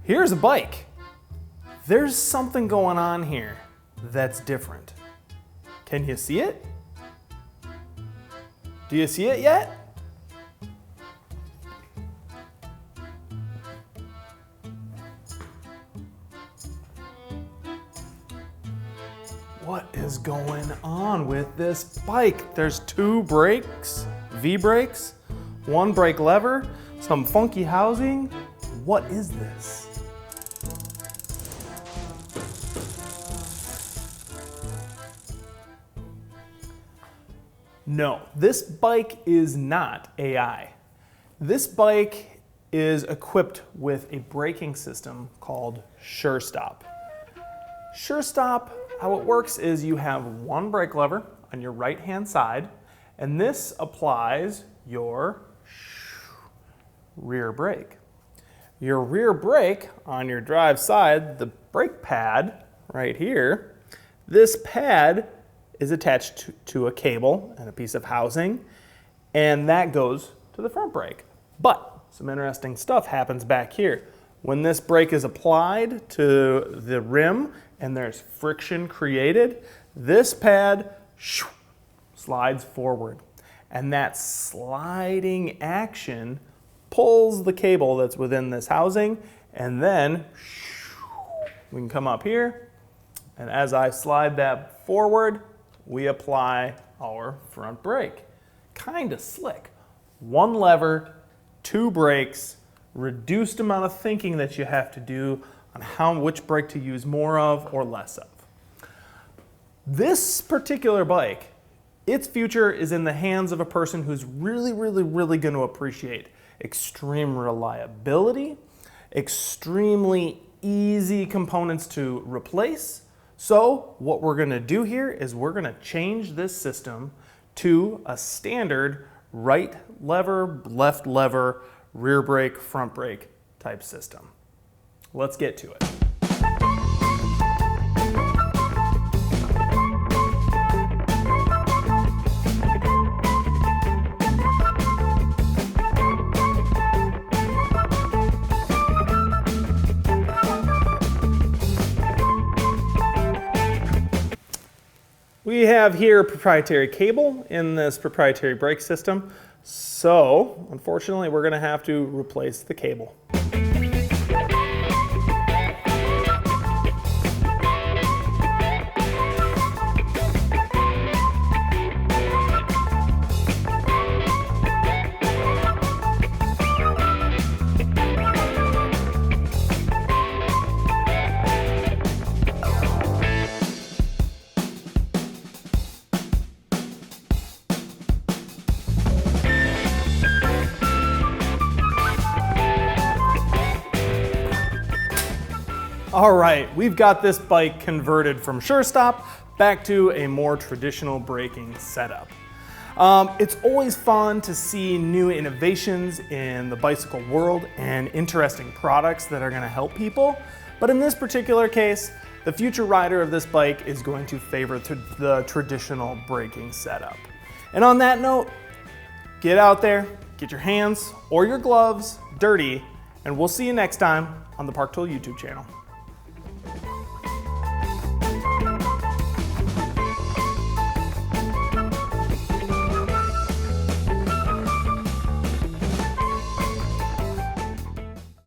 Here's a bike. There's something going on here that's different. Can you see it? Do you see it yet? What is going on with this bike? There's two brakes, V-brakes, one brake lever, some funky housing. What is this? No, this bike is not AI. This bike is equipped with a braking system called SureStop. SureStop, how it works is you have one brake lever on your right-hand side, and this applies your rear brake. Your rear brake on your drive side, the brake pad right here, this pad is attached to a cable and a piece of housing, and that goes to the front brake. But some interesting stuff happens back here. When this brake is applied to the rim and there's friction created, this pad slides forward. And that sliding action pulls the cable that's within this housing, and then we can come up here, and as I slide that forward, we apply our front brake. Kinda slick. One lever, two brakes, reduced amount of thinking that you have to do on which brake to use more of or less of. This particular bike, its future is in the hands of a person who's really going to appreciate extreme reliability, extremely easy components to replace. So what we're gonna do here is we're gonna change this system to a standard right lever, left lever, rear brake, front brake type system. Let's get to it. We have here a proprietary cable in this proprietary brake system. So, unfortunately, we're going to have to replace the cable. All right, we've got this bike converted from SureStop back to a more traditional braking setup. It's always fun to see new innovations in the bicycle world and interesting products that are going to help people. But in this particular case, the future rider of this bike is going to favor the traditional braking setup. And on that note, get out there, get your hands or your gloves dirty, and we'll see you next time on the Park Tool YouTube channel.